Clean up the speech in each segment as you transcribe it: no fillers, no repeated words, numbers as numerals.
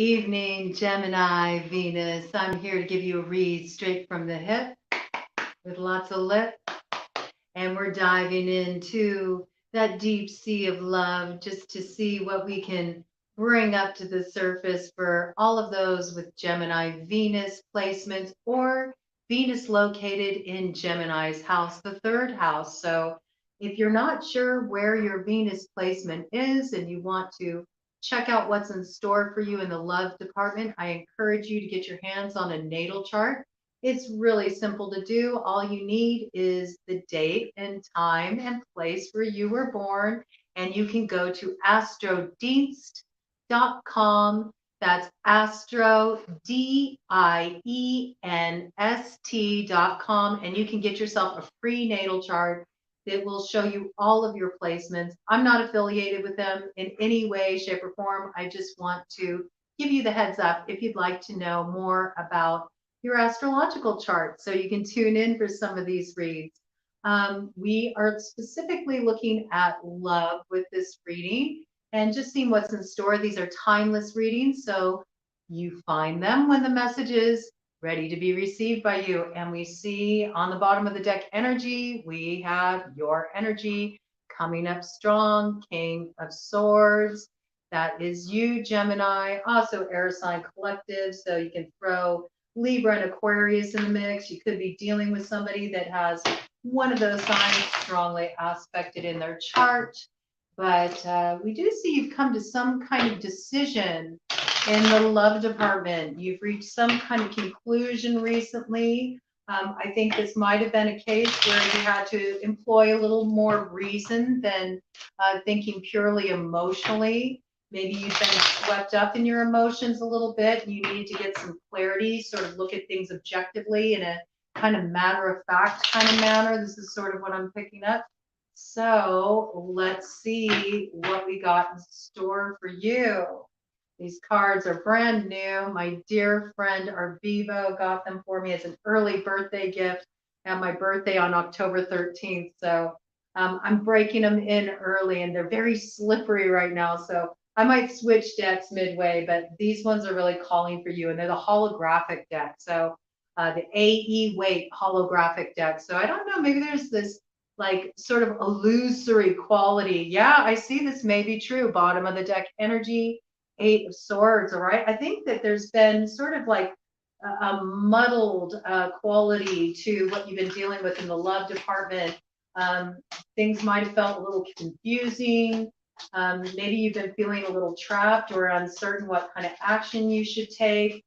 evening, Gemini Venus. I'm here to give you a read straight from the hip with lots of lip. And we're diving into that deep sea of love just to see what we can bring up to the surface for all of those with Gemini Venus placements or Venus located in Gemini's house, the third house. So if you're not sure where your Venus placement is and you want to check out what's in store for you in the love department, I encourage you to get your hands on a natal chart. It's really simple to do. All you need is the date and time and place where you were born, and you can go to astrodienst.com. That's astro, dienst.com, and you can get yourself a free natal chart that will show you all of your placements. I'm not affiliated with them in any way, shape, or form. I just want to give you the heads up if you'd like to know more about your astrological chart, so you can tune in for some of these reads. We are specifically looking at love with this reading and just seeing what's in store. These are timeless readings, so you find them when the message is ready to be received by you. And we see on the bottom of the deck energy, we have your energy coming up strong, King of Swords. That is you, Gemini, also air sign collective, so you can throw Libra and Aquarius in the mix. You could be dealing with somebody that has one of those signs strongly aspected in their chart. But we do see you've come to some kind of decision in the love department. You've reached some kind of conclusion recently. I think this might have been a case where you had to employ a little more reason than thinking purely emotionally. Maybe you've been swept up in your emotions a little bit and you need to get some clarity, sort of look at things objectively in a kind of matter-of-fact kind of manner. This is sort of what I'm picking up. So let's see what we got in store for you. These cards are brand new. My dear friend Arvivo got them for me as an early birthday gift at my birthday on October 13th. So I'm breaking them in early and they're very slippery right now. So I might switch decks midway, but these ones are really calling for you, and they're the holographic deck. So the AE weight holographic deck. So I don't know, maybe there's this like sort of illusory quality. Yeah, I see this may be true. Bottom of the deck energy, 8 of Swords. All right. I think that there's been sort of like a muddled quality to what you've been dealing with in the love department. Things might have felt a little confusing. Maybe you've been feeling a little trapped or uncertain what kind of action you should take.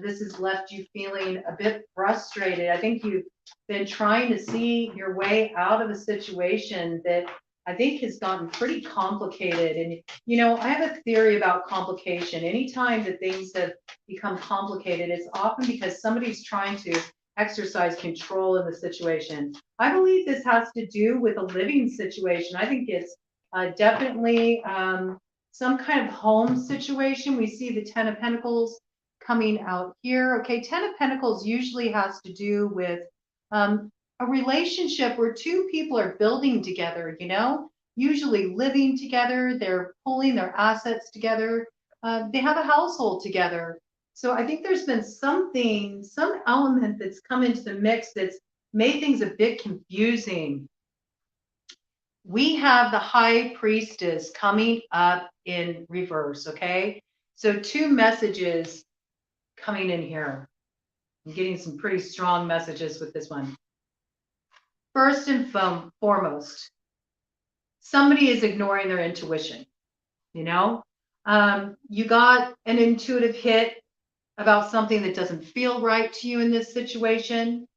This has left you feeling a bit frustrated. I think you've been trying to see your way out of a situation that I think has gotten pretty complicated. And, you know, I have a theory about complication. Anytime that things have become complicated, it's often because somebody's trying to exercise control in the situation. I believe this has to do with a living situation. I think it's definitely some kind of home situation. We see the 10 of Pentacles coming out here. Okay, 10 of Pentacles usually has to do with a relationship where two people are building together, you know, usually living together, they're pulling their assets together, they have a household together. So I think there's been something, some element that's come into the mix that's made things a bit confusing. We have the High Priestess coming up in reverse, okay? So 2 messages coming in here. I'm getting some pretty strong messages with this one. First and foremost, somebody is ignoring their intuition, you know? You got an intuitive hit about something that doesn't feel right to you in this situation.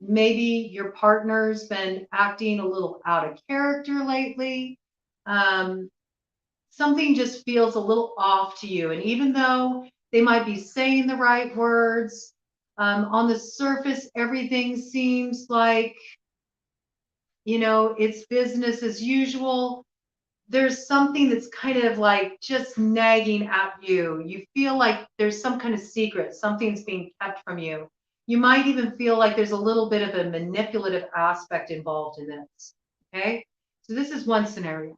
Maybe your partner's been acting a little out of character lately. Something just feels a little off to you. And even though they might be saying the right words, on the surface, everything seems like, you know, it's business as usual. There's something that's kind of like just nagging at you. You feel like there's some kind of secret, something's being kept from you. You might even feel like there's a little bit of a manipulative aspect involved in this, okay? So this is one scenario,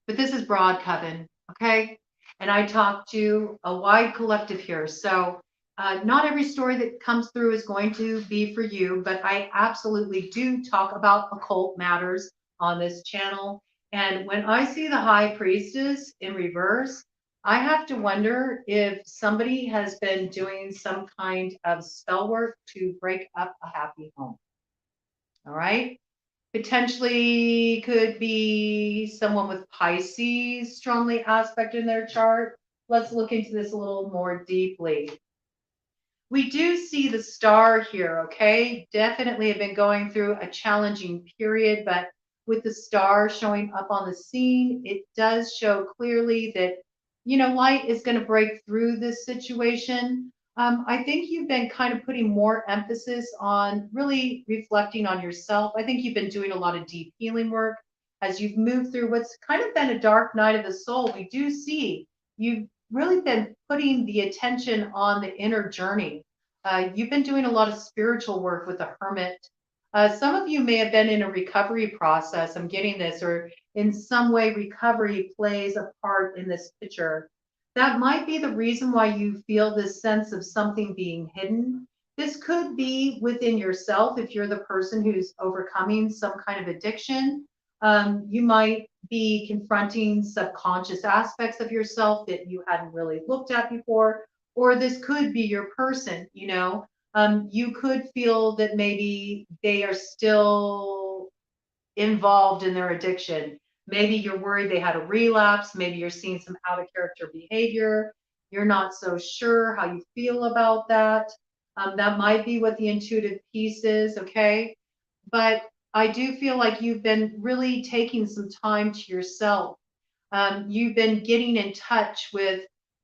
but this is Broad Coven, okay? and I talk to a wide collective here. So not every story that comes through is going to be for you, but I absolutely do talk about occult matters on this channel. And when I see the High Priestess in reverse, I have to wonder if somebody has been doing some kind of spell work to break up a happy home. All right. Potentially could be someone with Pisces strongly aspected in their chart. Let's look into this a little more deeply. We do see the star here, okay? Definitely have been going through a challenging period, but with the star showing up on the scene, it does show clearly that, light is going to break through this situation. I think you've been kind of putting more emphasis on really reflecting on yourself. I think you've been doing a lot of deep healing work as you've moved through what's kind of been a dark night of the soul. We do see you've really been putting the attention on the inner journey. You've been doing a lot of spiritual work with the hermit. Some of you may have been in a recovery process. I'm getting this, or in some way, recovery plays a part in this picture. That might be the reason why you feel this sense of something being hidden. This could be within yourself if you're the person who's overcoming some kind of addiction. You might be confronting subconscious aspects of yourself that you hadn't really looked at before, or this could be your person. You could feel that maybe they are still involved in their addiction. Maybe you're worried they had a relapse. Maybe you're seeing some out of character behavior. You're not so sure how you feel about that. That might be what the intuitive piece is, okay? But I do feel like you've been really taking some time to yourself. You've been getting in touch with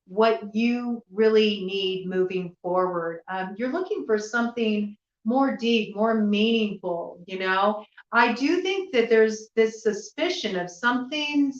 what you really need moving forward. You're looking for something more deep, more meaningful. I do think that there's this suspicion of something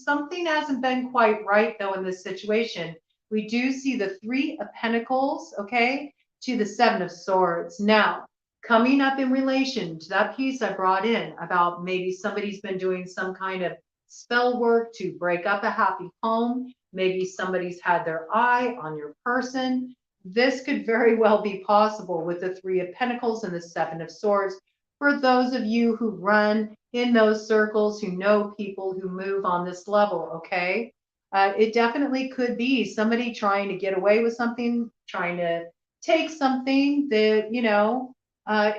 hasn't been quite right though in this situation. We do see the Three of Pentacles, okay, to the Seven of Swords. Now, coming up in relation to that piece I brought in about maybe somebody's been doing some kind of spell work to break up a happy home. Maybe somebody's had their eye on your person. This could very well be possible with the Three of Pentacles and the Seven of Swords. For those of you who run in those circles, who know people who move on this level, okay? It definitely could be somebody trying to get away with something, trying to take something that,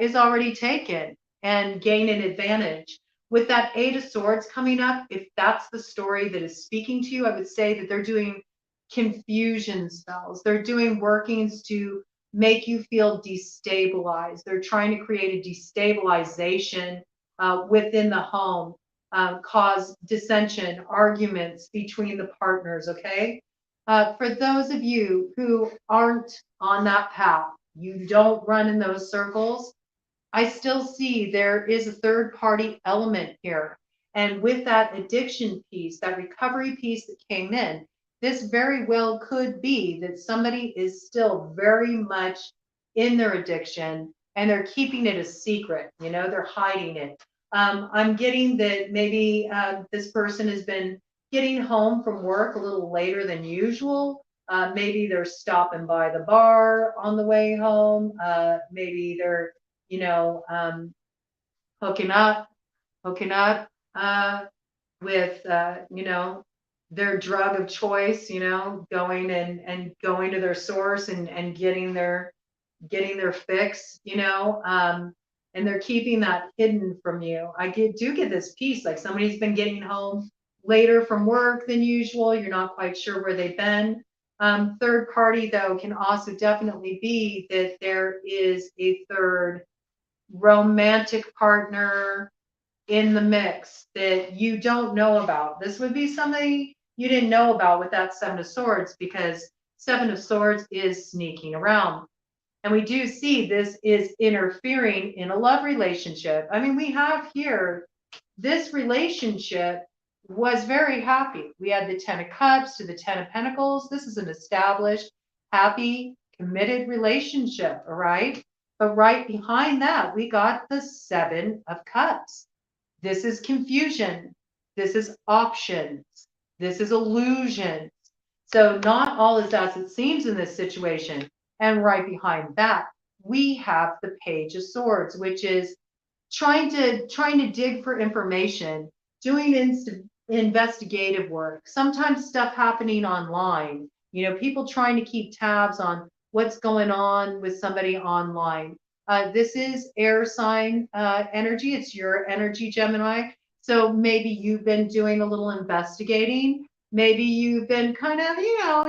is already taken and gain an advantage. With that Eight of Swords coming up, if that's the story that is speaking to you, I would say that they're doing confusion spells. They're doing workings to make you feel destabilized. They're trying to create a destabilization within the home, cause dissension, arguments between the partners, okay? For those of you who aren't on that path, you don't run in those circles, I still see there is a third party element here. And with that addiction piece, that recovery piece that came in, this very well could be that somebody is still very much in their addiction and they're keeping it a secret. They're hiding it. I'm getting that maybe this person has been getting home from work a little later than usual. Maybe they're stopping by the bar on the way home. Maybe they're hooking up with, their drug of choice, going and going to their source and getting their fix, and they're keeping that hidden from you. I do get this piece, like somebody's been getting home later from work than usual. You're not quite sure where they've been. Third party, though, can also definitely be that there is a third romantic partner in the mix that you don't know about. This would be somebody you didn't know about with that Seven of Swords, because Seven of Swords is sneaking around. And we do see this is interfering in a love relationship. I mean, we have here, this relationship was very happy. We had the Ten of Cups to the Ten of Pentacles. This is an established, happy, committed relationship, all right? But right behind that, we got the Seven of Cups. This is confusion. This is options. This is illusions. So not all is as it seems in this situation. And right behind that, we have the Page of Swords, which is trying to dig for information, doing investigative work, sometimes stuff happening online, people trying to keep tabs on what's going on with somebody online. This is air sign energy. It's your energy, Gemini. So maybe you've been doing a little investigating. Maybe you've been kind of,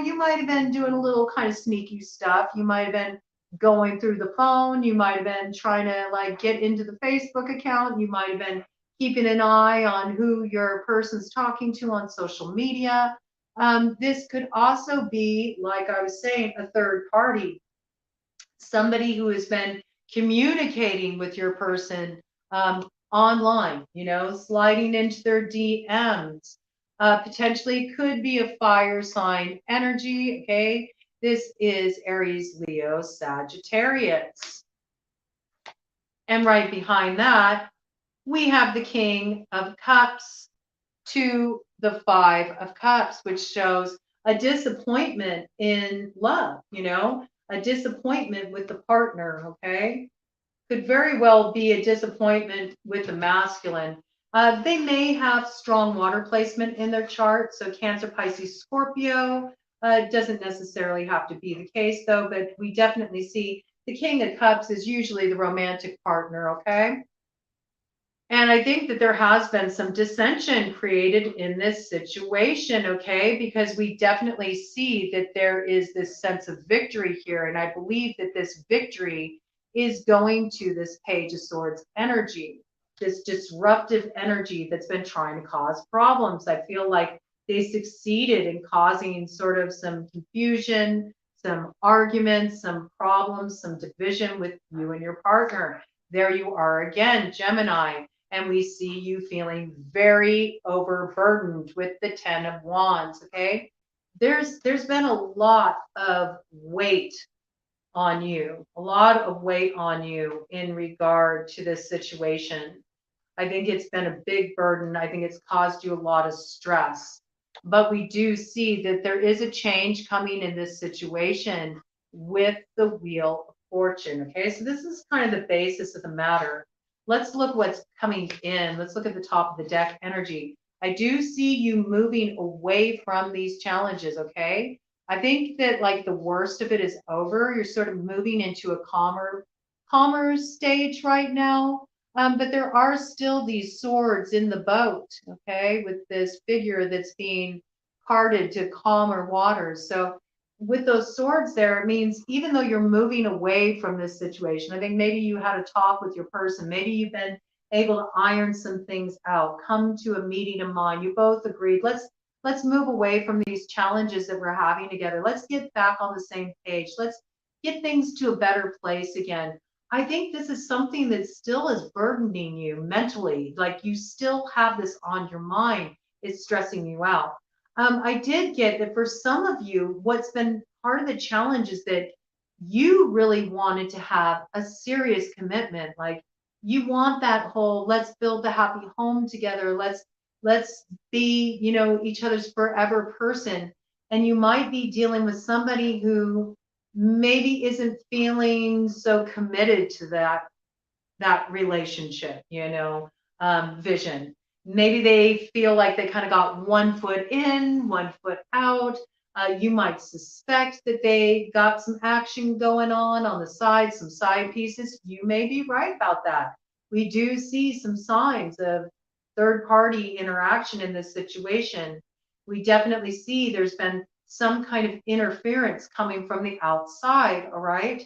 you might have been doing a little kind of sneaky stuff. You might have been going through the phone. You might have been trying to like get into the Facebook account. You might have been keeping an eye on who your person's talking to on social media. This could also be, like I was saying, a third party, somebody who has been communicating with your person online, sliding into their DMs. Potentially could be a fire sign energy. Okay. This is Aries, Leo, Sagittarius. And right behind that, we have the King of Cups to the Five of Cups, which shows a disappointment in love, a disappointment with the partner, okay? Could very well be a disappointment with the masculine. They may have strong water placement in their chart, so Cancer, Pisces, Scorpio. Doesn't necessarily have to be the case, though, but we definitely see the King of Cups is usually the romantic partner, okay? And I think that there has been some dissension created in this situation, okay? Because we definitely see that there is this sense of victory here. And I believe that this victory is going to this Page of Swords energy, this disruptive energy that's been trying to cause problems. I feel like they succeeded in causing sort of some confusion, some arguments, some problems, some division with you and your partner. There you are again, Gemini. And we see you feeling very overburdened with the Ten of Wands, okay? There's been a lot of weight on you, a lot of weight on you in regard to this situation. I think it's been a big burden. I think it's caused you a lot of stress. But we do see that there is a change coming in this situation with the Wheel of Fortune, okay? So this is kind of the basis of the matter. Let's look what's coming in. Let's look at the top of the deck energy. I do see you moving away from these challenges, okay? I think that like the worst of it is over. You're sort of moving into a calmer stage right now. But there are still these swords in the boat, okay, with this figure that's being carted to calmer waters. So with those swords there, it means even though you're moving away from this situation, I think maybe you had a talk with your person, maybe you've been able to iron some things out, come to a meeting of mind, you both agreed, let's move away from these challenges that we're having together. Let's get back on the same page. Let's get things to a better place again. I think this is something that still is burdening you mentally. Like you still have this on your mind. It's stressing you out. I did get that for some of you, what's been part of the challenge is that you really wanted to have a serious commitment. Like you want that whole, let's build the happy home together. Let's be, each other's forever person. And you might be dealing with somebody who maybe isn't feeling so committed to that relationship, vision. Maybe they feel like they kind of got 1 foot in, 1 foot out. You might suspect that they got some action going on the side, some side pieces. You may be right about that. We do see some signs of third party interaction in this situation. We definitely see there's been some kind of interference coming from the outside, all right?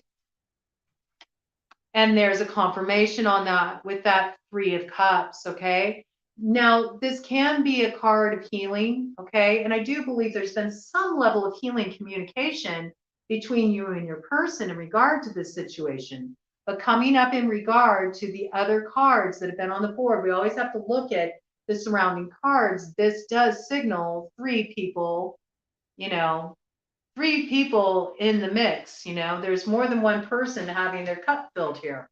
And there's a confirmation on that with that Three of Cups, okay? Now, this can be a card of healing, okay? And I do believe there's been some level of healing communication between you and your person in regard to this situation. But coming up in regard to the other cards that have been on the board, we always have to look at the surrounding cards. This does signal three people, three people in the mix. There's more than one person having their cup filled here.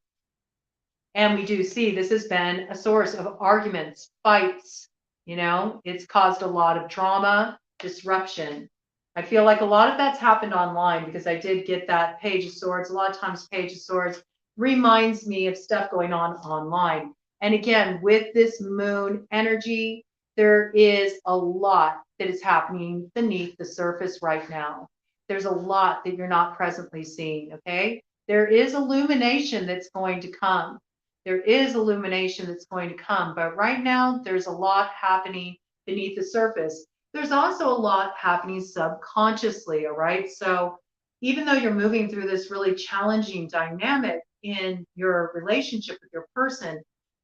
And we do see this has been a source of arguments, fights. It's caused a lot of drama, disruption. I feel like a lot of that's happened online because I did get that Page of Swords. A lot of times Page of Swords reminds me of stuff going on online. And again, with this moon energy, there is a lot that is happening beneath the surface right now. There's a lot that you're not presently seeing, okay? There is illumination that's going to come. There is illumination that's going to come, but right now there's a lot happening beneath the surface. There's also a lot happening subconsciously, all right? So even though you're moving through this really challenging dynamic in your relationship with your person,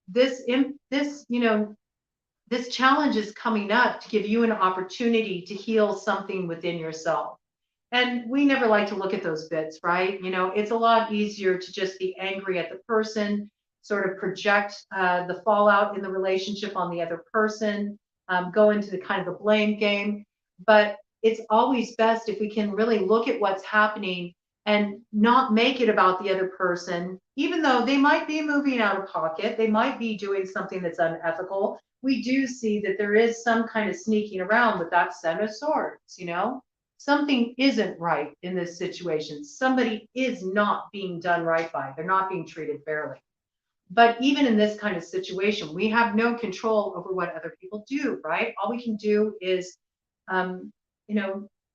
this challenge is coming up to give you an opportunity to heal something within yourself. And we never like to look at those bits, right? It's a lot easier to just be angry at the person, sort of project the fallout in the relationship on the other person, go into the kind of the blame game. But it's always best if we can really look at what's happening and not make it about the other person, even though they might be moving out of pocket, they might be doing something that's unethical. We do see that there is some kind of sneaking around with that Seven of Swords. Something isn't right in this situation. Somebody is not being done right by. They're not being treated fairly. But even in this kind of situation, we have no control over what other people do, right? All we can do is, um,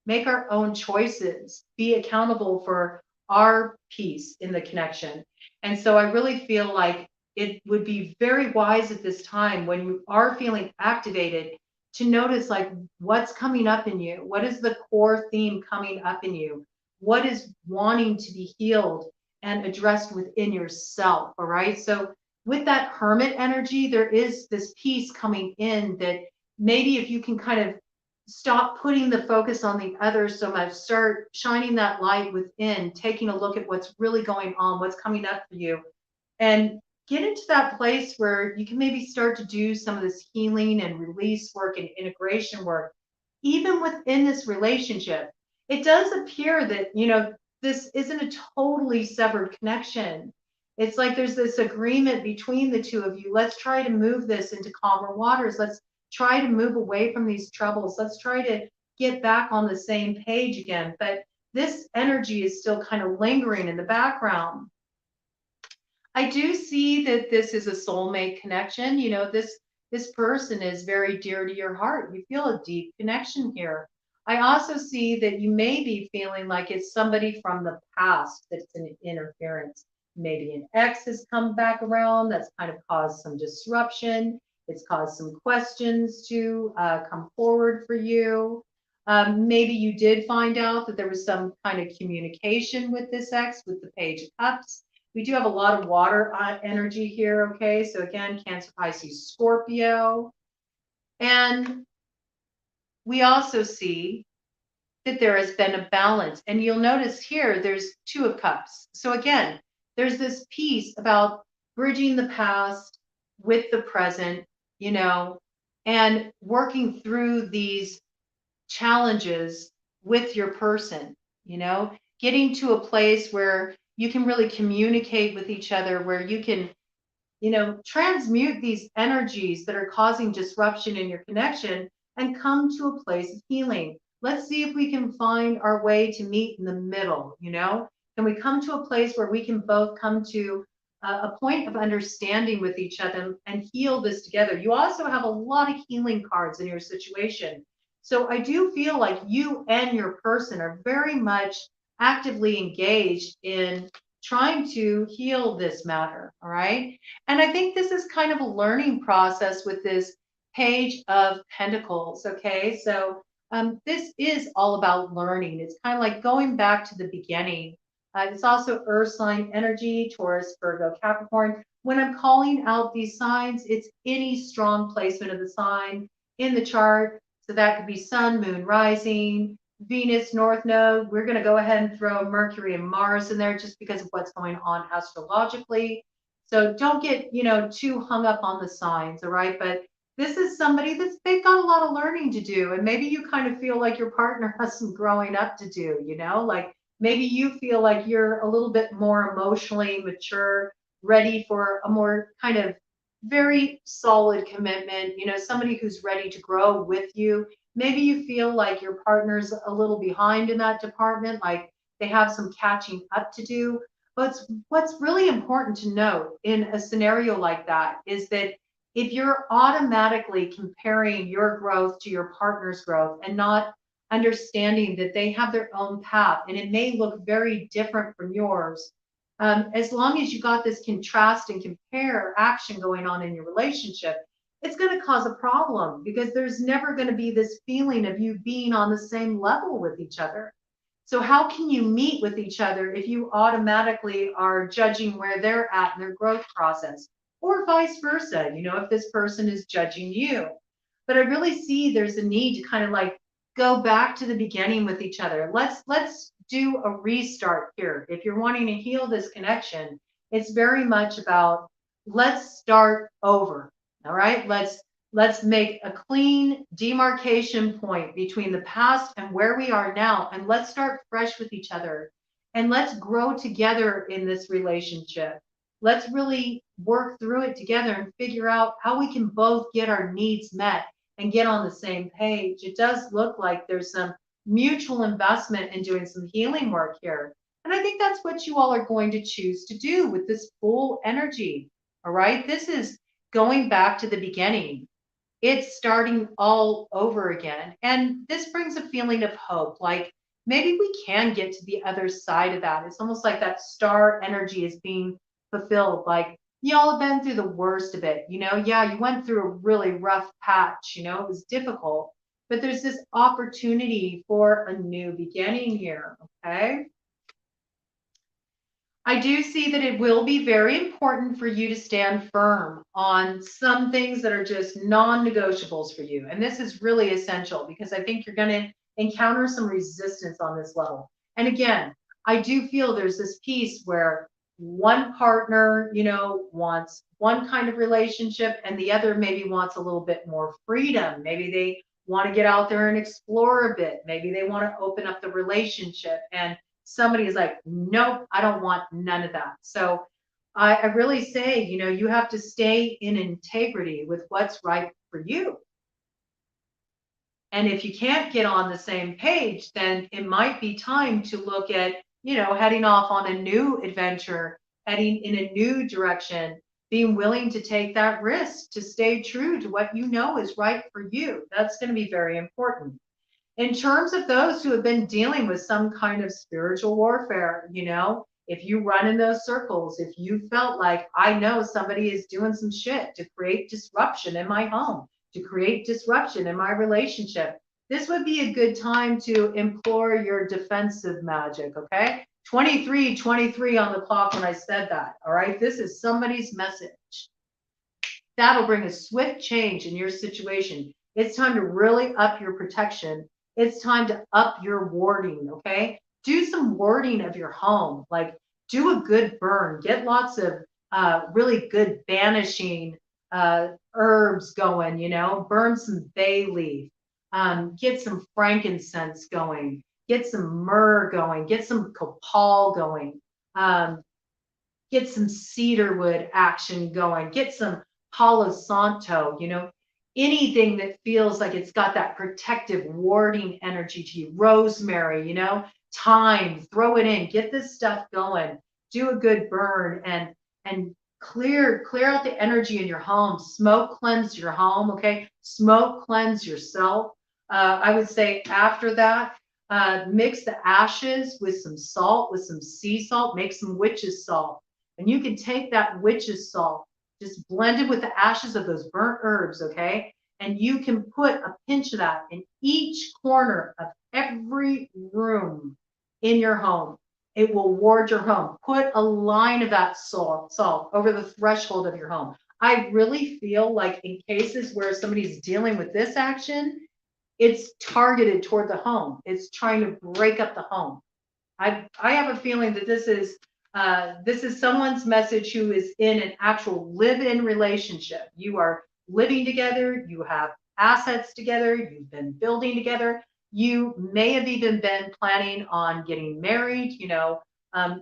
make our own choices, be accountable for our piece in the connection. And so I really feel like it would be very wise at this time when you are feeling activated to notice like what's coming up in you. What is the core theme coming up in you? What is wanting to be healed and addressed within yourself? All right. So with that hermit energy, there is this piece coming in that maybe if you can kind of stop putting the focus on the other so much, start shining that light within, taking a look at what's really going on, what's coming up for you, and get into that place where you can maybe start to do some of this healing and release work and integration work, even within this relationship. It does appear that, this isn't a totally severed connection. It's like there's this agreement between the two of you. Let's try to move this into calmer waters. Let's try to move away from these troubles. Let's try to get back on the same page again. But this energy is still kind of lingering in the background. I do see that this is a soulmate connection. This person is very dear to your heart. You feel a deep connection here. I also see that you may be feeling like it's somebody from the past that's an interference. Maybe an ex has come back around that's kind of caused some disruption. It's caused some questions to come forward for you. Maybe you did find out that there was some kind of communication with this ex with the Page of Cups. We do have a lot of water energy here, okay? So again, Cancer, Pisces, Scorpio. And we also see that there has been a balance. And you'll notice here, there's Two of Cups. So again, there's this piece about bridging the past with the present, and working through these challenges with your person, getting to a place where you can really communicate with each other, where you can, transmute these energies that are causing disruption in your connection and come to a place of healing. Let's see if we can find our way to meet in the middle, Can we come to a place where we can both come to a point of understanding with each other and heal this together? You also have a lot of healing cards in your situation. So I do feel like you and your person are very much actively engaged in trying to heal this matter. All right. And I think this is kind of a learning process with this Page of Pentacles. Okay. So this is all about learning. It's kind of like going back to the beginning. It's also earth sign energy, Taurus, Virgo, Capricorn. When I'm calling out these signs, it's any strong placement of the sign in the chart. So that could be sun, moon, rising, Venus, North Node. We're going to go ahead and throw Mercury and Mars in there just because of what's going on astrologically. So don't get, too hung up on the signs, all right? But this is somebody they've got a lot of learning to do. And maybe you kind of feel like your partner has some growing up to do, like maybe you feel like you're a little bit more emotionally mature, ready for a more kind of very solid commitment, somebody who's ready to grow with you. maybe you feel like your partner's a little behind in that department, like they have some catching up to do. But what's really important to note in a scenario like that is that if you're automatically comparing your growth to your partner's growth and not understanding that they have their own path and it may look very different from yours, as long as you got this contrast and compare action going on in your relationship, it's going to cause a problem because there's never going to be this feeling of you being on the same level with each other. So how can you meet with each other if you automatically are judging where they're at in their growth process, or vice versa, if this person is judging you? But I really see there's a need to kind of like go back to the beginning with each other. Let's do a restart here. If you're wanting to heal this connection, it's very much about let's start over. All right, let's make a clean demarcation point between the past and where we are now, and let's start fresh with each other, and let's grow together in this relationship. Let's really work through it together and figure out how we can both get our needs met and get on the same page. It does look like there's some mutual investment in doing some healing work here. And I think that's what you all are going to choose to do with this full energy. All right. This is going back to the beginning. It's starting all over again. And this brings a feeling of hope. Like maybe we can get to the other side of that. It's almost like that star energy is being fulfilled. Like y'all have been through the worst of it. Yeah, you went through a really rough patch. It was difficult. But there's this opportunity for a new beginning here. Okay. I do see that it will be very important for you to stand firm on some things that are just non-negotiables for you. And this is really essential because I think you're going to encounter some resistance on this level. And again, I do feel there's this piece where one partner, wants one kind of relationship and the other maybe wants a little bit more freedom. Maybe they want to get out there and explore a bit. Maybe they want to open up the relationship, and somebody is like, nope, I don't want none of that. So I really say, you have to stay in integrity with what's right for you. And if you can't get on the same page, then it might be time to look at, heading off on a new adventure, heading in a new direction, being willing to take that risk to stay true to what you know is right for you. That's going to be very important. In terms of those who have been dealing with some kind of spiritual warfare, if you run in those circles, if you felt like, I know somebody is doing some shit to create disruption in my home, to create disruption in my relationship, this would be a good time to implore your defensive magic, okay? 23:23 on the clock when I said that, all right? This is somebody's message. That'll bring a swift change in your situation. It's time to really up your protection. It's time to up your warding, okay? Do some warding of your home. Like do a good burn. Get lots of really good banishing herbs going, burn some bay leaf. Get some frankincense going. Get some myrrh going. Get some copal going. Get some cedarwood action going. Get some Palo Santo, anything that feels like it's got that protective warding energy to you. Rosemary, thyme, throw it in, get this stuff going, do a good burn and clear out the energy in your home. Smoke cleanse your home, okay? Smoke cleanse yourself. I would say after that, mix the ashes with some salt, with some sea salt, make some witch's salt. And you can take that witch's salt, just blend it with the ashes of those burnt herbs, okay? And you can put a pinch of that in each corner of every room in your home. It will ward your home. Put a line of that salt over the threshold of your home. I really feel like in cases where somebody's dealing with this action, it's targeted toward the home. It's trying to break up the home. I have a feeling that this is someone's message who is in an actual live-in relationship. You are living together, you have assets together, you've been building together. You may have even been planning on getting married,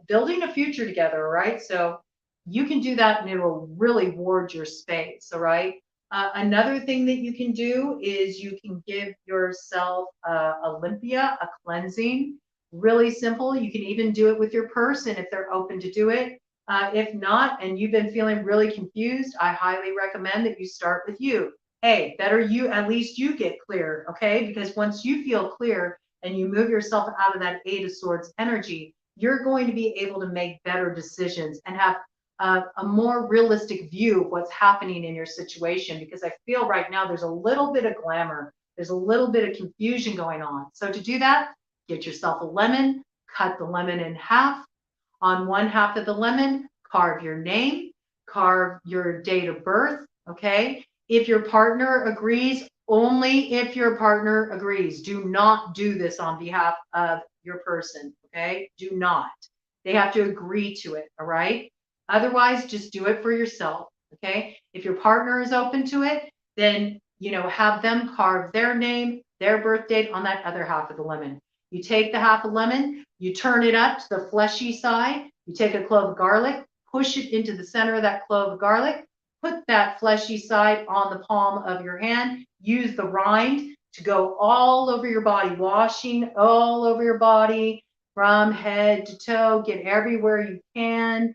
building a future together, right? So you can do that and it will really ward your space, all right? Another thing that you can do is you can give yourself Olympia, a cleansing. Really simple. You can even do it with your person if they're open to do it. If not, and you've been feeling really confused, I highly recommend that you start with you. Hey, better you, at least you get clear, okay? Because once you feel clear and you move yourself out of that Eight of Swords energy, you're going to be able to make better decisions and have a more realistic view of what's happening in your situation, because I feel right now there's a little bit of glamour, there's a little bit of confusion going on. So to do that, get yourself a lemon, cut the lemon in half. On one half of the lemon, carve your name, carve your date of birth, okay? If your partner agrees, only if your partner agrees. Do not do this on behalf of your person, okay? Do not. They have to agree to it, all right? Otherwise, just do it for yourself, okay? If your partner is open to it, then, have them carve their name, their birth date on that other half of the lemon. You take the half a lemon, you turn it up to the fleshy side, you take a clove of garlic, push it into the center of that clove of garlic, put that fleshy side on the palm of your hand, use the rind to go all over your body, washing all over your body from head to toe, get everywhere you can.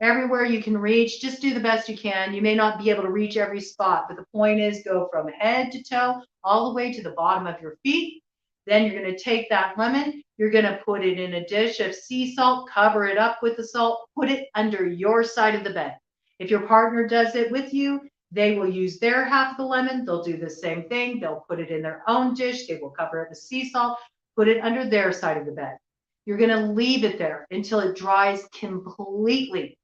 Everywhere you can reach, just do the best you can. You may not be able to reach every spot, but the point is go from head to toe all the way to the bottom of your feet. Then you're going to take that lemon, you're going to put it in a dish of sea salt, cover it up with the salt, put it under your side of the bed. If your partner does it with you, they will use their half of the lemon. They'll do the same thing. They'll put it in their own dish. They will cover it with sea salt, put it under their side of the bed. You're going to leave it there until it dries completely.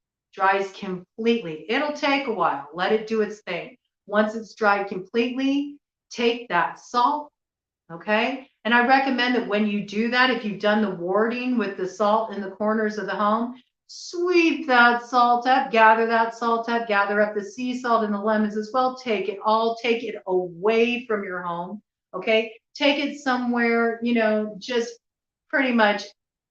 It'll take a while. Let it do its thing. Once it's dried completely, take that salt, okay? And I recommend that when you do that, if you've done the warding with the salt in the corners of the home, sweep that salt up, gather that salt up, gather up the sea salt and the lemons as well. Take it away from your home, okay? Take it somewhere, just pretty much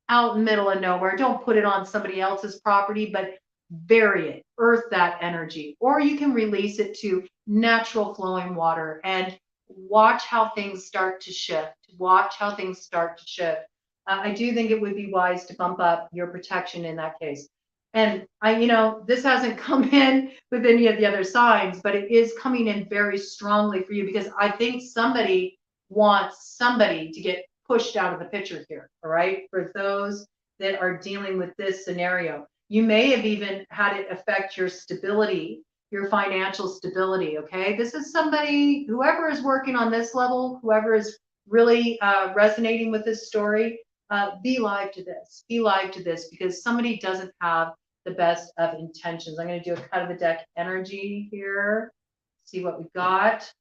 out in the middle of nowhere. Don't put it on somebody else's property, but bury it, earth that energy, or you can release it to natural flowing water and watch how things start to shift. I do think it would be wise to bump up your protection in that case. And this hasn't come in with any of the other signs, but it is coming in very strongly for you, because I think somebody wants somebody to get pushed out of the picture here. All right. For those that are dealing with this scenario, you may have even had it affect your stability, your financial stability, okay? This is somebody, whoever is working on this level, whoever is really resonating with this story, be live to this. Be live to this, because somebody doesn't have the best of intentions. I'm going to do a cut of the deck energy here, see what we got.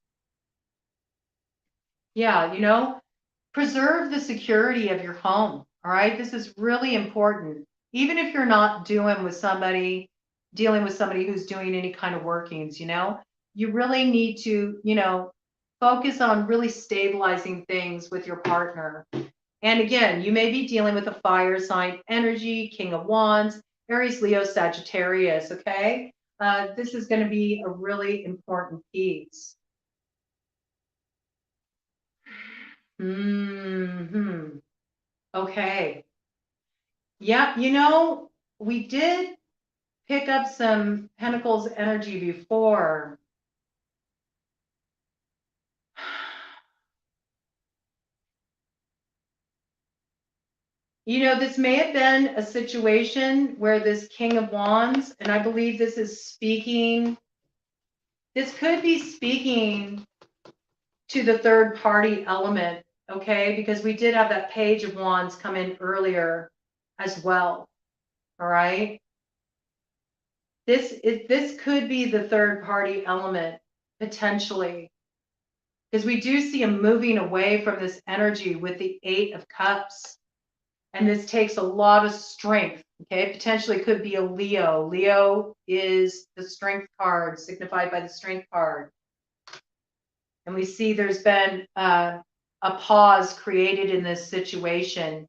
Yeah, preserve the security of your home, all right? This is really important. Even if you're not dealing with somebody who's doing any kind of workings, you really need to, focus on really stabilizing things with your partner. And again, you may be dealing with a fire sign energy, King of Wands, Aries, Leo, Sagittarius, okay? This is going to be a really important piece. Okay. Yeah, we did pick up some Pentacles energy before. This may have been a situation where this King of Wands, and I believe this could be speaking to the third party element, okay? Because we did have that Page of Wands come in earlier as well, all right? This could be the third party element, potentially, because we do see him moving away from this energy with the Eight of Cups. And this takes a lot of strength, okay? Potentially could be a Leo. Leo is the strength card, signified by the strength card. And we see there's been a pause created in this situation,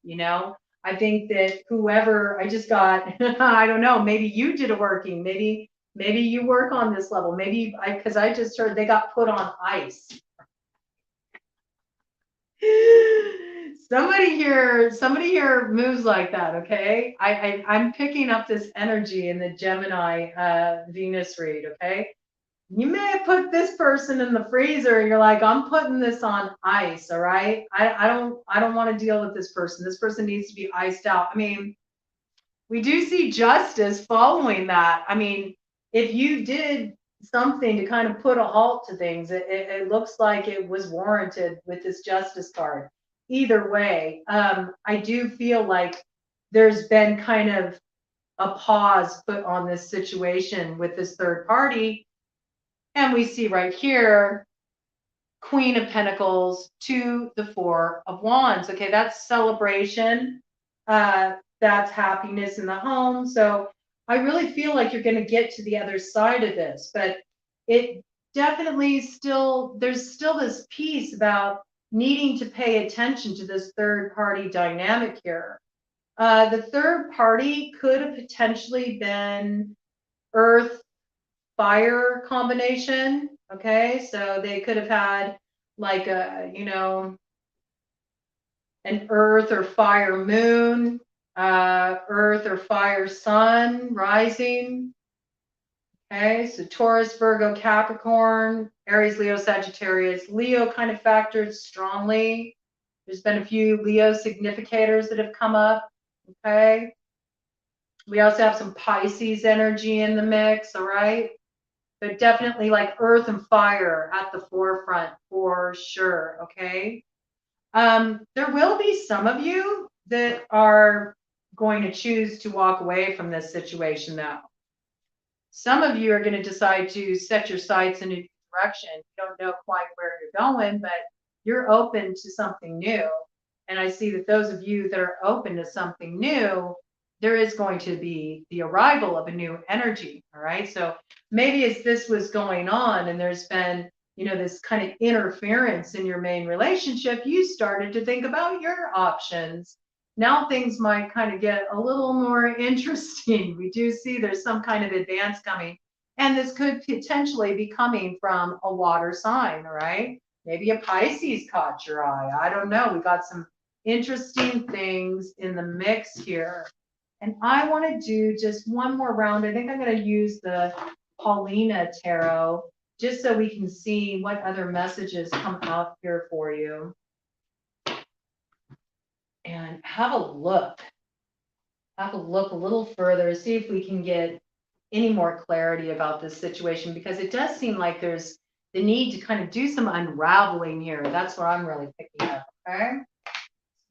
I think that whoever, I just got, I don't know, maybe you did a working, maybe Maybe you work on this level. Maybe because I just heard they got put on ice. Somebody here moves like that, okay? I'm picking up this energy in the Gemini Venus read, okay? You may have put this person in the freezer and you're like, I'm putting this on ice, all right? I don't want to deal with this person. This person needs to be iced out. I mean, we do see justice following that. I mean, if you did something to kind of put a halt to things, it looks like it was warranted with this justice card. Either way, I do feel like there's been kind of a pause put on this situation with this third party. And we see right here, Queen of Pentacles to the Four of Wands. Okay, that's celebration. That's happiness in the home. So I really feel like you're going to get to the other side of this, but it definitely there's still this piece about needing to pay attention to this third party dynamic here. The third party could have potentially been Earth fire combination. Okay, so they could have had like an earth or fire moon, earth or fire sun rising. Okay, so Taurus, Virgo, Capricorn, Aries, Leo, Sagittarius. Leo kind of factored strongly. There's been a few Leo significators that have come up. Okay, we also have some Pisces energy in the mix. All right. But definitely like earth and fire at the forefront for sure, okay? There will be some of you that are going to choose to walk away from this situation though. Some of you are going to decide to set your sights in a direction. You don't know quite where you're going, but you're open to something new. And I see that those of you that are open to something new, there is going to be the arrival of a new energy. All right. So maybe as this was going on and there's been, this kind of interference in your main relationship, you started to think about your options. Now things might kind of get a little more interesting. We do see there's some kind of advance coming. And this could potentially be coming from a water sign. All right. Maybe a Pisces caught your eye. I don't know. We got some interesting things in the mix here. And I want to do just one more round. I think I'm going to use the Paulina Tarot just so we can see what other messages come out here for you. And have a look. Have a look a little further, see if we can get any more clarity about this situation, because it does seem like there's the need to kind of do some unraveling here. That's what I'm really picking up, okay?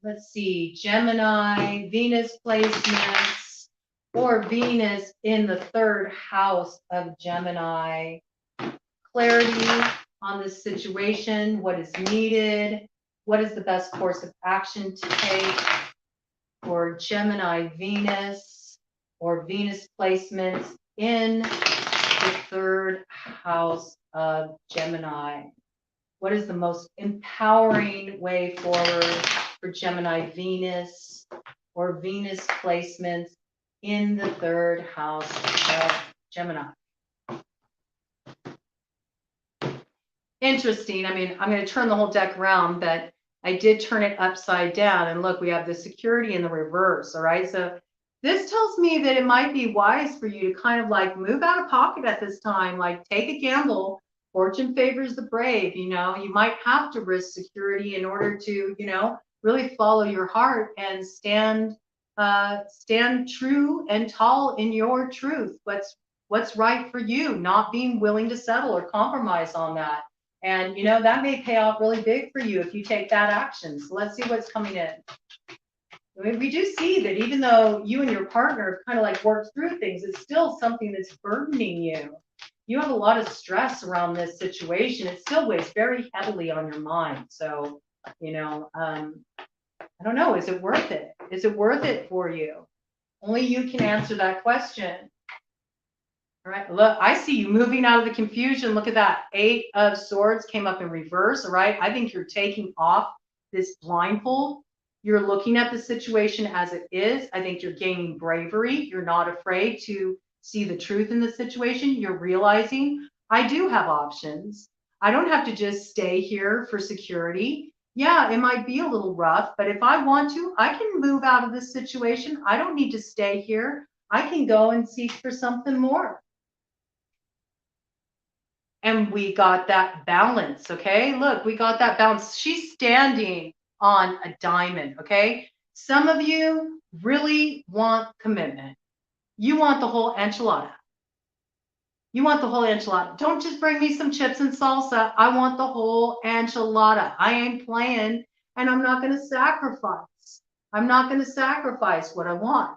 Let's see, Gemini, Venus placements, or Venus in the third house of Gemini. Clarity on this situation, what is needed, what is the best course of action to take for Gemini Venus or Venus placements in the third house of Gemini. What is the most empowering way forward for Gemini Venus or Venus placements in the third house of Gemini? Interesting. I mean, I'm going to turn the whole deck around, but I did turn it upside down. And look, we have the security in the reverse. All right. So this tells me that it might be wise for you to kind of like move out of pocket at this time, like take a gamble. Fortune favors the brave. You might have to risk security in order to, really follow your heart and stand true and tall in your truth. What's right for you, not being willing to settle or compromise on that. And, that may pay off really big for you if you take that action. So let's see what's coming in. We do see that even though you and your partner have kind of like worked through things, it's still something that's burdening you. You have a lot of stress around this situation. It still weighs very heavily on your mind. So, I don't know. Is it worth it? Is it worth it for you? Only you can answer that question. All right, look, I see you moving out of the confusion. Look at that. 8 of Swords came up in reverse. All right, I think you're taking off this blindfold. You're looking at the situation as it is. I think you're gaining bravery. You're not afraid to see the truth in the situation. You're realizing I do have options. I don't have to just stay here for security. Yeah, it might be a little rough, but if I want to, I can move out of this situation. I don't need to stay here. I can go and seek for something more. And we got that balance, okay? Look, we got that balance. She's standing on a diamond, okay? Some of you really want commitment. You want the whole enchilada. You want the whole enchilada. Don't just bring me some chips and salsa. I want the whole enchilada. I ain't playing, and I'm not going to sacrifice. I'm not going to sacrifice what I want.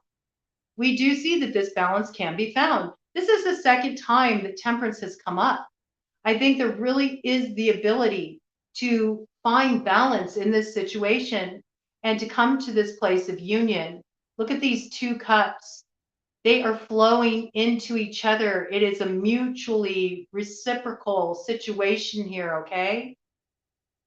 We do see that this balance can be found. This is the second time that temperance has come up. I think there really is the ability to find balance in this situation and to come to this place of union. Look at these two cups. They are flowing into each other. It is a mutually reciprocal situation here, okay?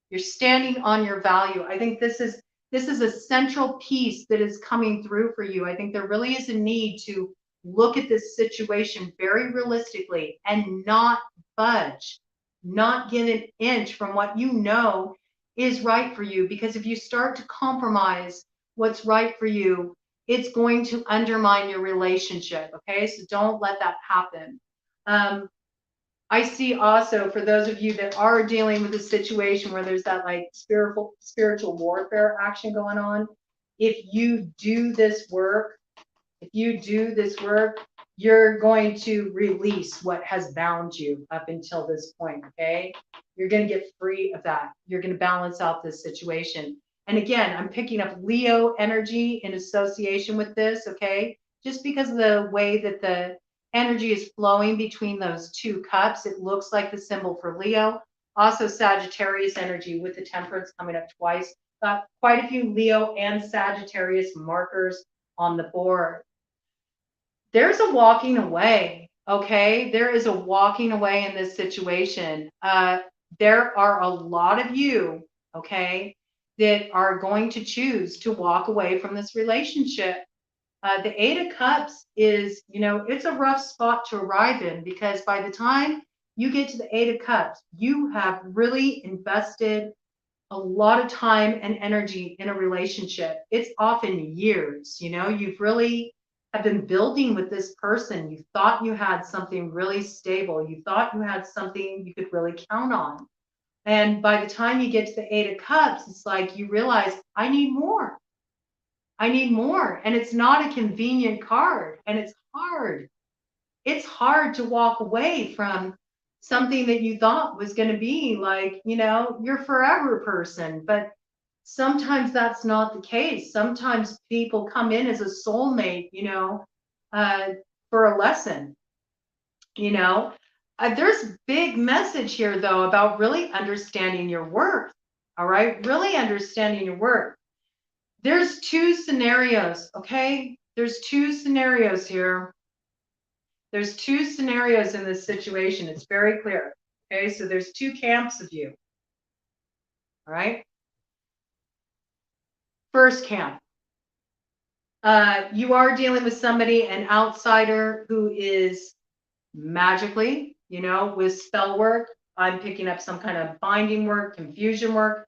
You're standing on your value. I think this is a central piece that is coming through for you. I think there really is a need to look at this situation very realistically and not budge, not give an inch from what you know is right for you. Because if you start to compromise what's right for you, it's going to undermine your relationship. Okay, so don't let that happen. I see also for those of you that are dealing with a situation where there's that like spiritual warfare action going on, if you do this work, you're going to release what has bound you up until this point, okay? You're going to get free of that. You're going to balance out this situation. And again, I'm picking up Leo energy in association with this, okay? Just because of the way that the energy is flowing between those two cups, it looks like the symbol for Leo. Also Sagittarius energy with the temperance coming up twice. Got quite a few Leo and Sagittarius markers on the board. There's a walking away, okay? There is a walking away in this situation. There are a lot of you, okay, that are going to choose to walk away from this relationship. The Eight of Cups is, it's a rough spot to arrive in because by the time you get to the Eight of Cups, you have really invested a lot of time and energy in a relationship. It's often years, you've really have been building with this person. You thought you had something really stable. You thought you had something you could really count on. And by the time you get to the Eight of Cups, it's like you realize, I need more. I need more. And it's not a convenient card. And it's hard. It's hard to walk away from something that you thought was going to be like, your forever person. But sometimes that's not the case. Sometimes people come in as a soulmate, for a lesson, There's a big message here, though, about really understanding your worth. All right. Really understanding your worth. There's two scenarios. Okay. There's two scenarios here. There's two scenarios in this situation. It's very clear. Okay. So there's two camps of you. All right. First camp. You are dealing with somebody, an outsider who is magically, with spell work. I'm picking up some kind of binding work, confusion work,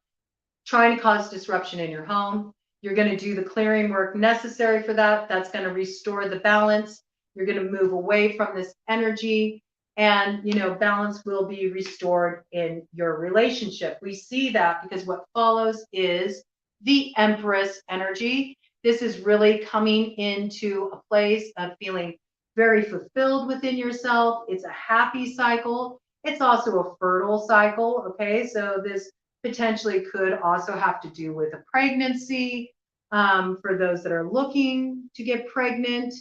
trying to cause disruption in your home. You're going to do the clearing work necessary for that. That's going to restore the balance. You're going to move away from this energy and, balance will be restored in your relationship. We see that because what follows is the Empress energy. This is really coming into a place of feeling very fulfilled within yourself. It's a happy cycle. It's also a fertile cycle. Okay, so this potentially could also have to do with a pregnancy for those that are looking to get pregnant.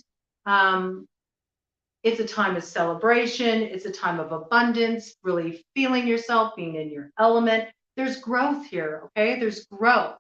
It's a time of celebration. It's a time of abundance, really feeling yourself, being in your element. There's growth here, okay? There's growth.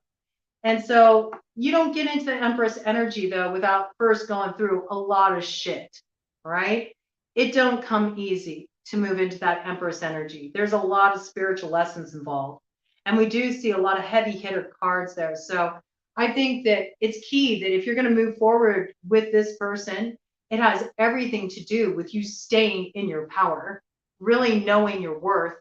And so you don't get into the Empress energy, though, without first going through a lot of shit, right? It don't come easy to move into that Empress energy. There's a lot of spiritual lessons involved. And we do see a lot of heavy hitter cards there. So I think that it's key that if you're going to move forward with this person, It has everything to do with you staying in your power, really knowing your worth,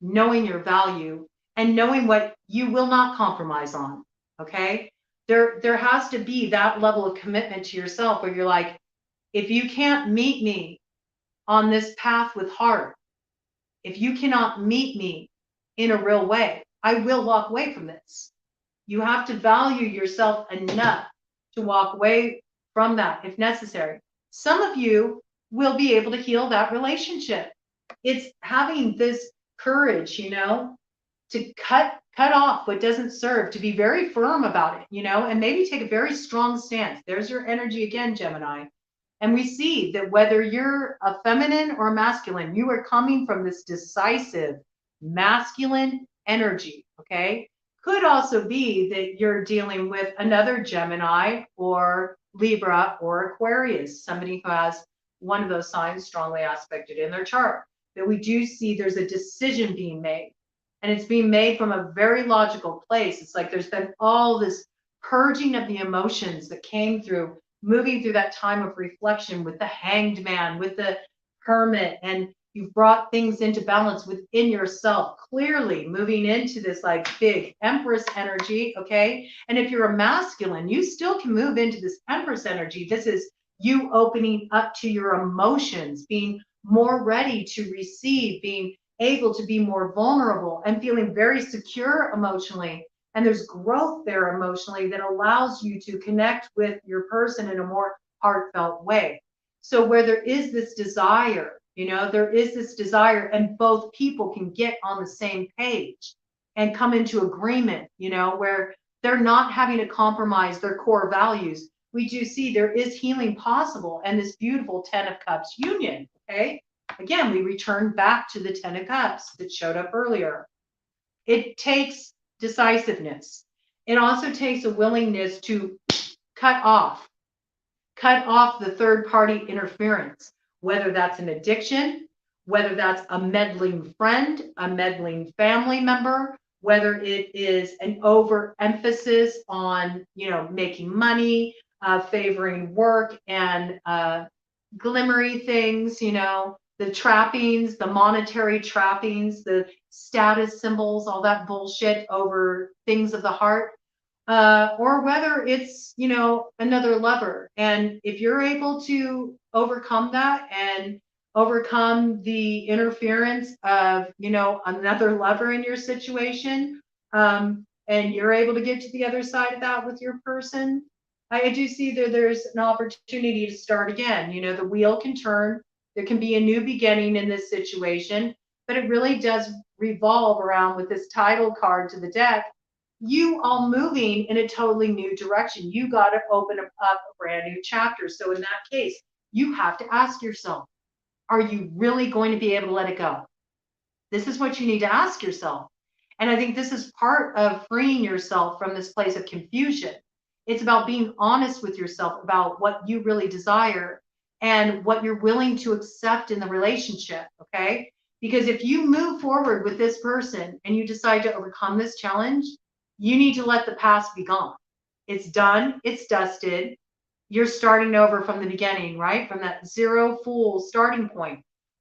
knowing your value, and knowing what you will not compromise on. Okay. There has to be that level of commitment to yourself where you're like, if you can't meet me on this path with heart, if you cannot meet me in a real way, I will walk away from this. You have to value yourself enough to walk away from that if necessary. Some of you will be able to heal that relationship. It's having this courage, to cut off what doesn't serve, to be very firm about it, and maybe take a very strong stance. There's your energy again, Gemini. And we see that whether you're a feminine or a masculine, you are coming from this decisive masculine energy, okay? Could also be that you're dealing with another Gemini or Libra or Aquarius, somebody who has one of those signs strongly aspected in their chart. That we do see there's a decision being made, and it's being made from a very logical place. It's like there's been all this purging of the emotions that came through, moving through that time of reflection with the Hanged Man, with the Hermit, and you've brought things into balance within yourself, clearly moving into this like big Empress energy, okay? And if you're a masculine, you still can move into this Empress energy. This is you opening up to your emotions, being more ready to receive, being able to be more vulnerable and feeling very secure emotionally. And there's growth there emotionally that allows you to connect with your person in a more heartfelt way. So where there is this desire, there is this desire, and both people can get on the same page and come into agreement, where they're not having to compromise their core values. We do see there is healing possible, and this beautiful 10 of Cups union, okay? Again, we return back to the 10 of Cups that showed up earlier. It takes decisiveness. It also takes a willingness to cut off the third party interference, whether that's an addiction, whether that's a meddling friend, a meddling family member, whether it is an overemphasis on, making money, favoring work and glimmery things, the trappings, the monetary trappings, the status symbols, all that bullshit over things of the heart, or whether it's, another lover. And if you're able to overcome that and overcome the interference of, another lover in your situation, and you're able to get to the other side of that with your person, I do see there's an opportunity to start again. The wheel can turn. There can be a new beginning in this situation, but it really does revolve around, with this title card to the deck, you all moving in a totally new direction. You got to open up a brand new chapter. So in that case, you have to ask yourself, are you really going to be able to let it go? This is what you need to ask yourself. And I think this is part of freeing yourself from this place of confusion. It's about being honest with yourself about what you really desire and what you're willing to accept in the relationship, okay? Because if you move forward with this person and you decide to overcome this challenge, you need to let the past be gone. It's done, it's dusted. You're starting over from the beginning, right? From that zero full starting point.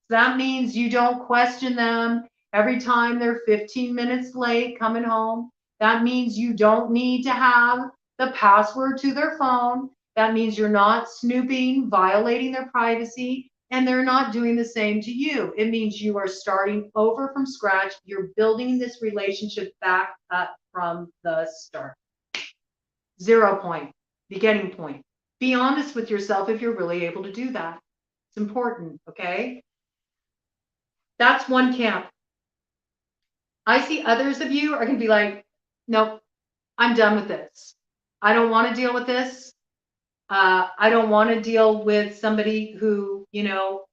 So that means you don't question them every time they're 15 minutes late coming home. That means you don't need to have the password to their phone. That means you're not snooping, violating their privacy, and they're not doing the same to you. It means you are starting over from scratch. You're building this relationship back up from the start. 0 point, beginning point. Be honest with yourself if you're really able to do that. It's important, okay? That's one camp. I see others of you are going to be like, nope, I'm done with this. I don't want to deal with this. I don't want to deal with somebody who,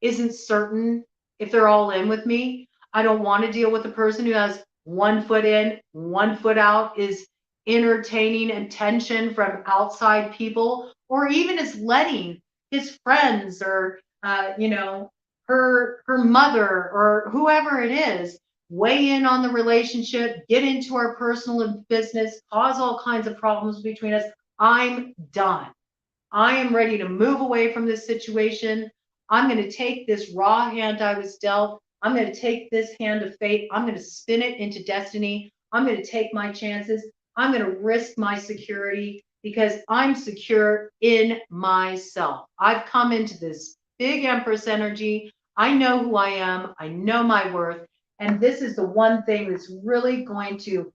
isn't certain if they're all in with me. I don't want to deal with a person who has 1 foot in, 1 foot out, is entertaining attention from outside people, or even is letting his friends or, her mother or whoever it is weigh in on the relationship, get into our personal business, cause all kinds of problems between us. I'm done. I am ready to move away from this situation. I'm going to take this raw hand I was dealt. I'm going to take this hand of fate. I'm going to spin it into destiny. I'm going to take my chances. I'm going to risk my security because I'm secure in myself. I've come into this big Empress energy. I know who I am. I know my worth. And this is the one thing that's really going to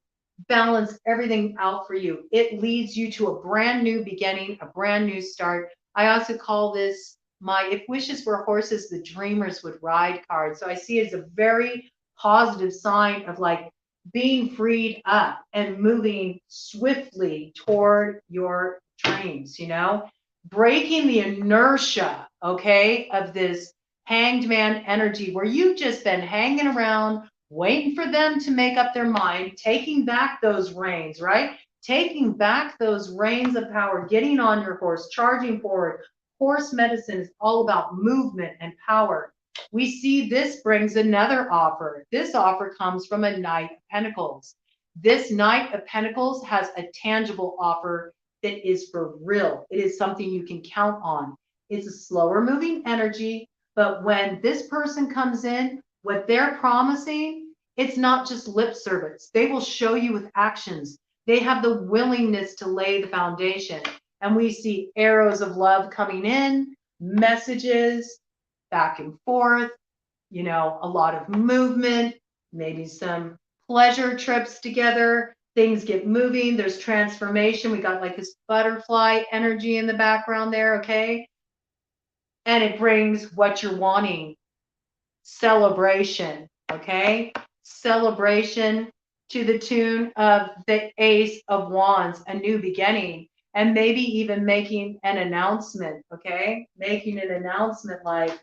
balance everything out for you. It leads you to a brand new beginning, a brand new start. I also call this my If Wishes Were Horses, the Dreamers Would Ride card. So I see it as a very positive sign of like being freed up and moving swiftly toward your dreams, you know, breaking the inertia, okay, of this hanged man energy where you've just been hanging around waiting for them to make up their mind, taking back those reins, right? Taking back those reins of power, getting on your horse, charging forward. Horse medicine is all about movement and power. We see this brings another offer. This offer comes from a Knight of Pentacles. This Knight of Pentacles has a tangible offer that is for real. It is something you can count on. It's a slower moving energy, but when this person comes in, what they're promising, it's not just lip service. They will show you with actions. They have the willingness to lay the foundation. And we see arrows of love coming in, messages back and forth, you know, a lot of movement, maybe some pleasure trips together. Things get moving. There's transformation. We got like this butterfly energy in the background there, okay? And it brings what you're wanting. Celebration, okay? Celebration to the tune of the Ace of Wands, a new beginning, and maybe even making an announcement, okay? Making an announcement like,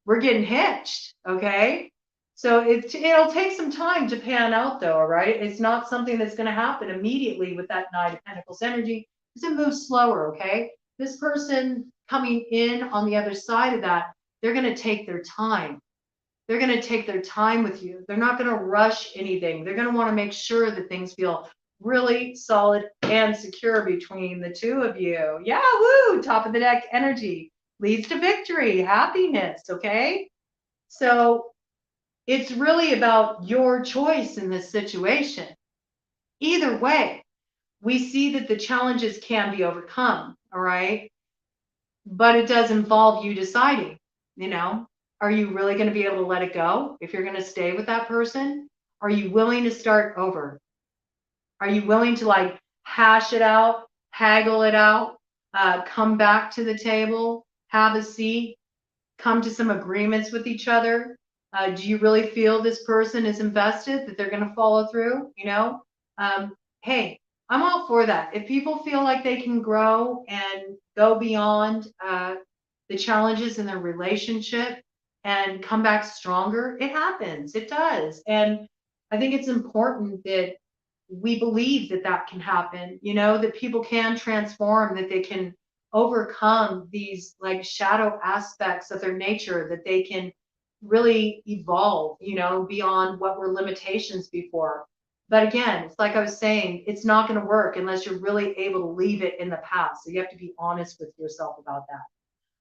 we're getting hitched, okay? So it'll take some time to pan out though, all right? It's not something that's going to happen immediately with that Knight of Pentacles energy because it moves slower, okay? This person coming in on the other side of that, they're going to take their time. They're going to take their time with you. They're not going to rush anything. They're going to want to make sure that things feel really solid and secure between the two of you. Yeah, woo, top of the deck energy leads to victory, happiness, okay? So it's really about your choice in this situation. Either way, we see that the challenges can be overcome, all right? But it does involve you deciding, you know, are you really going to be able to let it go if you're going to stay with that person? Are you willing to start over? Are you willing to like hash it out, haggle it out, come back to the table, have a seat, come to some agreements with each other? Do you really feel this person is invested, that they're going to follow through? You know, hey, I'm all for that. If people feel like they can grow and go beyond the challenges in their relationship and come back stronger, it happens. It does. And I think it's important that we believe that that can happen, you know, that people can transform, that they can overcome these like shadow aspects of their nature, that they can really evolve, you know, beyond what were limitations before. But again, it's like I was saying, it's not going to work unless you're really able to leave it in the past. So you have to be honest with yourself about that.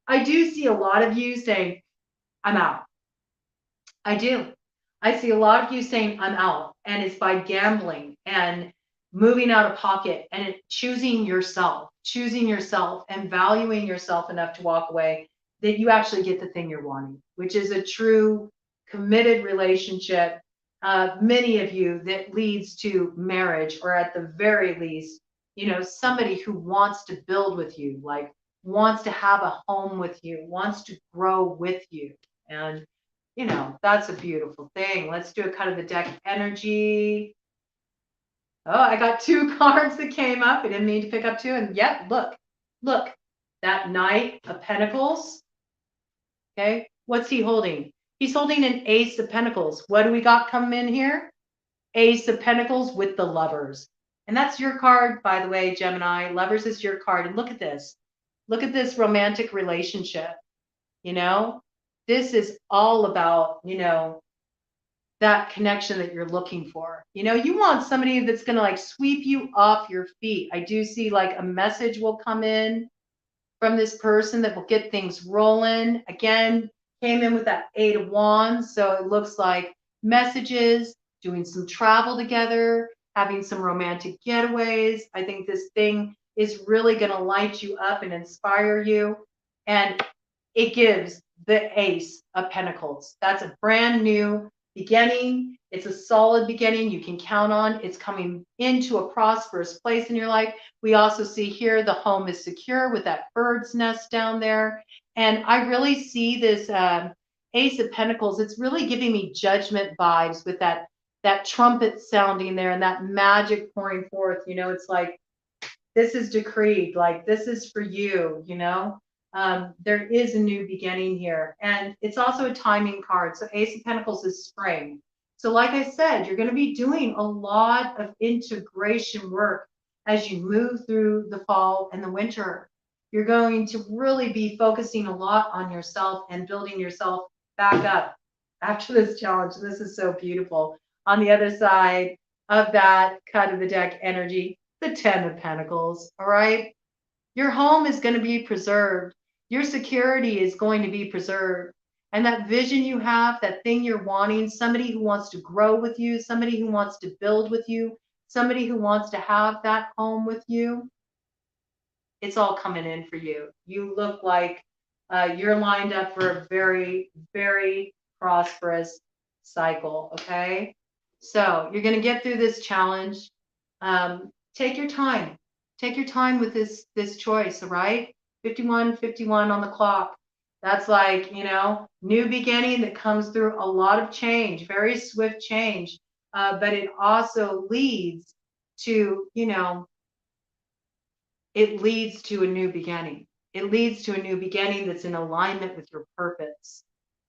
I do see a lot of you saying, I'm out. I do. I see a lot of you saying, I'm out. And it's by gambling and moving out of pocket and choosing yourself and valuing yourself enough to walk away that you actually get the thing you're wanting, which is a true committed relationship. Many of you that leads to marriage, or at the very least, you know, somebody who wants to build with you, like wants to have a home with you, wants to grow with you. And you know, that's a beautiful thing. Let's do a cut of the deck energy. Oh, I got two cards that came up. I didn't mean to pick up two. And yep, look, that Knight of Pentacles. Okay, what's he holding? He's holding an Ace of Pentacles. What do we got coming in here? Ace of Pentacles with the Lovers. And that's your card, by the way, Gemini. Lovers is your card. And look at this. Look at this romantic relationship. You know, this is all about, you know, that connection that you're looking for. You know, you want somebody that's going to like sweep you off your feet. I do see like a message will come in from this person that will get things rolling. Again, came in with that 8 of Wands, so it looks like messages, doing some travel together, having some romantic getaways. I think this thing is really going to light you up and inspire you. And it gives the Ace of Pentacles. That's a brand new beginning. It's a solid beginning you can count on. It's coming into a prosperous place in your life. We also see here the home is secure with that bird's nest down there. And I really see this Ace of Pentacles. It's really giving me Judgment vibes with that trumpet sounding there and that magic pouring forth. You know, it's like, this is decreed, like this is for you, you know. There is a new beginning here. And it's also a timing card. So Ace of Pentacles is spring. So like I said, you're going to be doing a lot of integration work as you move through the fall and the winter. You're going to really be focusing a lot on yourself and building yourself back up after this challenge. This is so beautiful. On the other side of that cut of the deck energy, the 10 of Pentacles, all right? Your home is going to be preserved. Your security is going to be preserved. And that vision you have, that thing you're wanting, somebody who wants to grow with you, somebody who wants to build with you, somebody who wants to have that home with you, it's all coming in for you. You look like you're lined up for a very, very prosperous cycle, okay? So you're going to get through this challenge. Take your time. Take your time with this choice, all right? 51:51 on the clock. That's like, you know, new beginning that comes through a lot of change, very swift change. But it also leads to, you know, it leads to a new beginning. It leads to a new beginning that's in alignment with your purpose.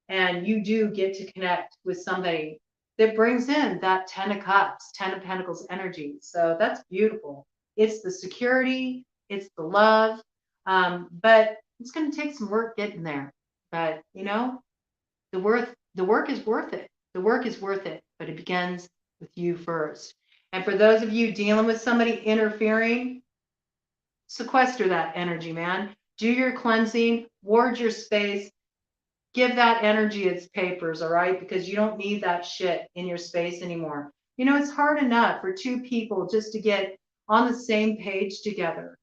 And you do get to connect with somebody that brings in that 10 of Cups, 10 of Pentacles energy. So that's beautiful. It's the security, it's the love, but it's going to take some work getting there. But, you know, the work is worth it. The work is worth it, but it begins with you first. And for those of you dealing with somebody interfering, sequester that energy, man. Do your cleansing, ward your space, give that energy its papers, all right? Because you don't need that shit in your space anymore. You know, it's hard enough for two people just to get on the same page together.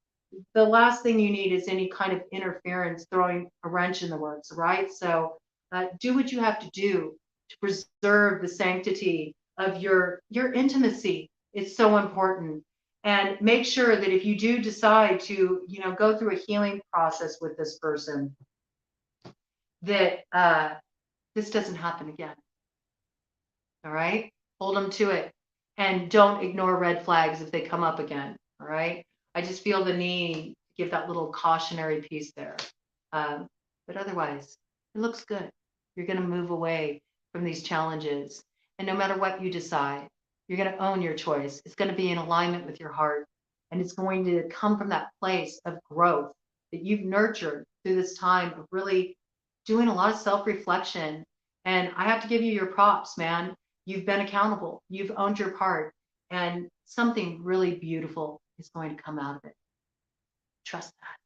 The last thing you need is any kind of interference throwing a wrench in the works, right? So do what you have to do to preserve the sanctity of your intimacy. It's so important. And make sure that if you do decide to, you know, go through a healing process with this person, that this doesn't happen again. All right? Hold them to it. And don't ignore red flags if they come up again. All right? I just feel the need to give that little cautionary piece there. But otherwise, it looks good. You're going to move away from these challenges. And no matter what you decide, you're going to own your choice. It's going to be in alignment with your heart. And it's going to come from that place of growth that you've nurtured through this time of really doing a lot of self-reflection. And I have to give you your props, man. You've been accountable. You've owned your part. And something really beautiful is going to come out of it. Trust that.